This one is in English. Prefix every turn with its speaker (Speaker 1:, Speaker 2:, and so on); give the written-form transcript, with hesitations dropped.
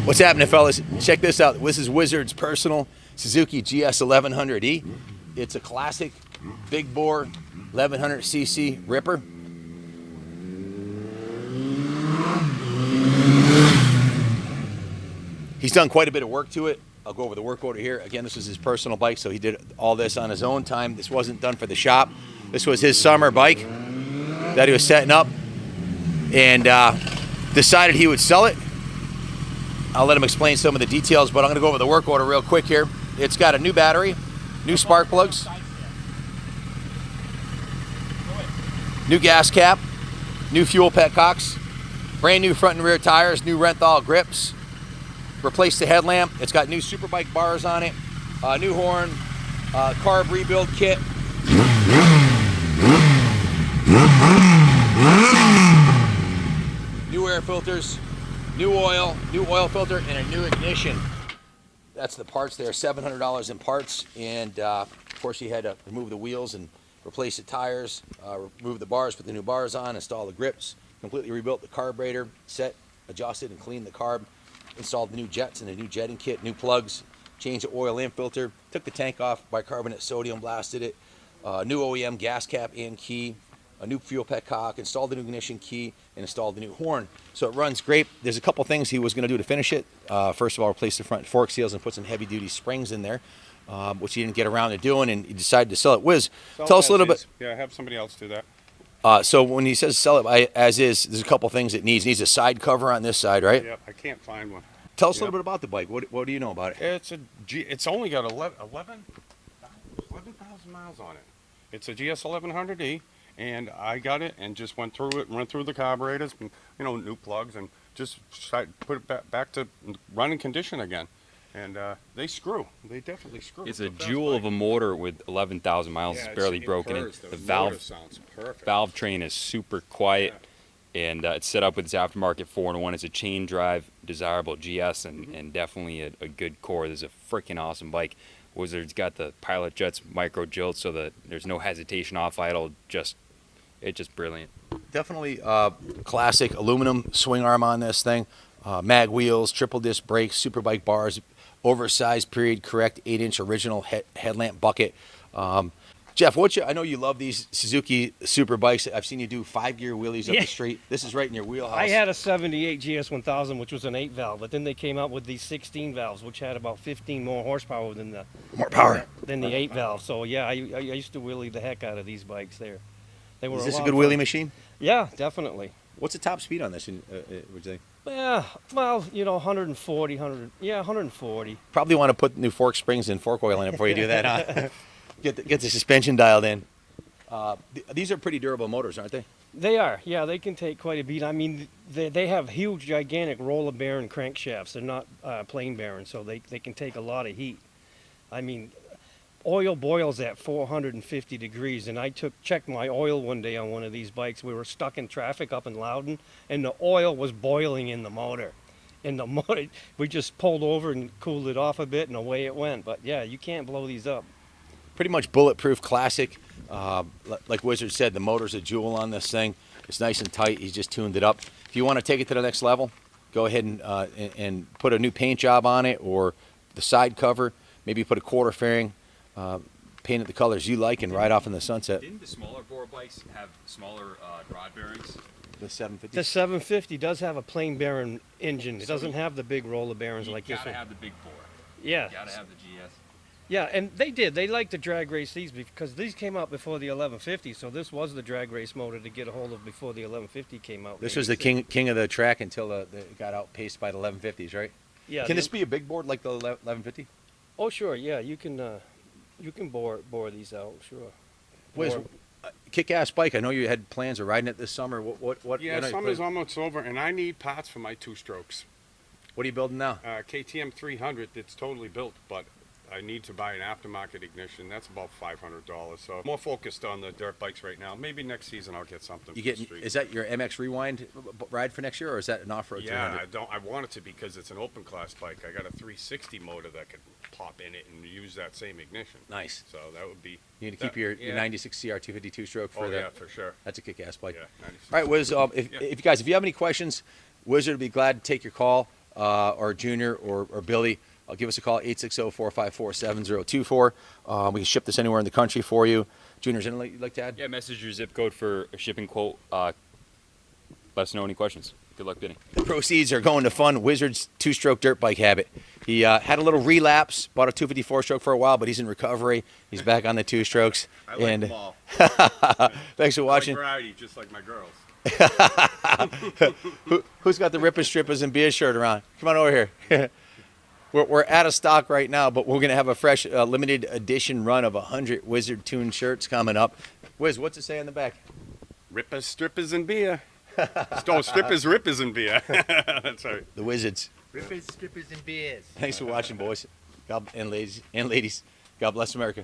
Speaker 1: What's happening, fellas? Check this out. This is Wizard's personal Suzuki GS1100E. It's a classic big bore 1100cc ripper. He's done quite a bit of work to it. I'll go over the work order here. Again, this was his personal bike, so he did all this on his own time. This wasn't done for the shop. This was his summer bike that he was setting up, and decided he would sell it. I'll let him explain some of the details, but I'm going to go over the work order real quick here. It's got a new battery, new spark plugs, new gas cap, new fuel petcocks, brand new front and rear tires, new Renthal grips, replaced the headlamp. It's got new Superbike bars on it, new horn, carb rebuild kit. New air filters, new oil filter, and a new ignition. That's the parts there, $700 in parts. And of course he had to remove the wheels and replace the tires, remove the bars, put the new bars on, install the grips, completely rebuilt the carburetor, set, adjusted, and cleaned the carb, installed the new jets and a new jetting kit, new plugs, changed the oil and filter, took the tank off, bicarbonate sodium blasted it, new OEM gas cap and key, a new fuel petcock, installed the new ignition key, and installed the new horn. So it runs great. There's a couple things he was going to do to finish it. First of all, replace the front fork seals and put some heavy-duty springs in there, which he didn't get around to doing, and he decided to sell it. Wiz, tell us a little bit.
Speaker 2: Yeah, have somebody else do that.
Speaker 1: So when he says sell it as is, there's a couple things it needs. It needs a side cover on this side, right?
Speaker 2: Yep, I can't find one.
Speaker 1: Tell us a little bit about the bike. What do you know about it?
Speaker 2: It's only got 11,000 miles on it. It's a GS1100E. And I got it and just went through it and went through the carburetors, and, new plugs, and just put it back to running condition again. And they screw. They definitely screw.
Speaker 3: It's a jewel of a motor with 11,000 miles. It's barely broken.
Speaker 2: The
Speaker 3: valve
Speaker 2: sounds perfect.
Speaker 3: Valve train is super quiet, and it's set up with its aftermarket 4-in-1. It's a chain drive, desirable GS, and definitely a good core. This is a freaking awesome bike. Wizard's got the Pilot Jets micro jolts, so that there's no hesitation off idle. It's just brilliant.
Speaker 1: Definitely classic aluminum swing arm on this thing. Mag wheels, triple disc brakes, Superbike bars, oversized period correct 8-inch original headlamp bucket. Jeff, I know you love these Suzuki super bikes. I've seen you do 5-gear wheelies up the street. This is right in your wheelhouse.
Speaker 4: I had a 78 GS1000, which was an 8-valve, but then they came out with these 16 valves, which had about 15 more horsepower than the 8-valve. So yeah, I used to wheelie the heck out of these bikes there. They were
Speaker 1: Is this a good wheelie machine?
Speaker 4: Yeah, definitely.
Speaker 1: What's the top speed on this, would you say?
Speaker 4: Yeah, well, 140.
Speaker 1: Probably want to put new fork springs and fork oil in it before you do that, huh? Get the suspension dialed in. These are pretty durable motors, aren't they?
Speaker 4: They are. Yeah, they can take quite a beat. I mean, they have huge, gigantic roller bearing crankshafts. They're not plain bearing, so they can take a lot of heat. I mean, oil boils at 450 degrees, and I checked my oil one day on one of these bikes. We were stuck in traffic up in Loudon, and the oil was boiling in the motor. And the motor, we just pulled over and cooled it off a bit, and away it went. But yeah, you can't blow these up.
Speaker 1: Pretty much bulletproof classic. Like Wizard said, the motor's a jewel on this thing. It's nice and tight. He's just tuned it up. If you want to take it to the next level, go ahead and put a new paint job on it, or the side cover. Maybe put a quarter fairing, paint it the colors you like, and ride off in the sunset.
Speaker 3: Didn't the smaller bore bikes have smaller rod bearings?
Speaker 1: The 750?
Speaker 4: The 750 does have a plain bearing engine. It doesn't have the big roller bearings like this one.
Speaker 3: You gotta have the big bore.
Speaker 4: Yeah.
Speaker 3: You gotta have the GS.
Speaker 4: Yeah, and they did. They liked to drag race these because these came out before the 1150, so this was the drag race motor to get a hold of before the 1150 came out.
Speaker 1: This was the king of the track until it got outpaced by the 1150s, right?
Speaker 4: Yeah.
Speaker 1: Can this be a big board like the 1150?
Speaker 4: Oh, sure. Yeah, you can bore these out. Sure.
Speaker 1: Wiz, kick-ass bike. I know you had plans of riding it this summer. What?
Speaker 2: Yeah, summer's almost over, and I need parts for my 2-strokes.
Speaker 1: What are you building now?
Speaker 2: KTM 300. It's totally built, but I need to buy an aftermarket ignition. That's about $500. So more focused on the dirt bikes right now. Maybe next season I'll get something.
Speaker 1: Is that your MX Rewind ride for next year, or is that an off-road?
Speaker 2: Yeah, I want it to because it's an open class bike. I got a 360 motor that could pop in it and use that same ignition.
Speaker 1: Nice.
Speaker 2: So that would be.
Speaker 1: You need to keep your 96 CR252 stroke for that.
Speaker 2: Yeah, for sure.
Speaker 1: That's a kick-ass bike.
Speaker 2: Yeah, 96.
Speaker 1: All right, Wiz. If you have any questions, Wizard would be glad to take your call. or Junior or Billy, give us a call, 860-454-7024. We can ship this anywhere in the country for you. Junior, is there anything you'd like to add?
Speaker 3: Yeah, message your zip code for a shipping quote. Let us know any questions. Good luck bidding.
Speaker 1: The proceeds are going to fund Wizard's two-stroke dirt bike habit. He had a little relapse, bought a 254 stroke for a while, but he's in recovery. He's back on the two strokes.
Speaker 2: I like them all.
Speaker 1: Thanks for watching.
Speaker 2: Variety, just like my girls.
Speaker 1: Who's got the Ripper Strippers and Beer shirt around? Come on over here. We're out of stock right now, but we're going to have a fresh limited edition run of 100 Wizard Tune shirts coming up. Wiz, what's it say on the back?
Speaker 2: Rippers, strippers, and beer. No, strippers, rippers, and beer. That's right.
Speaker 1: The Wizards.
Speaker 5: Rippers, strippers, and beers.
Speaker 1: Thanks for watching, boys and ladies. God bless America.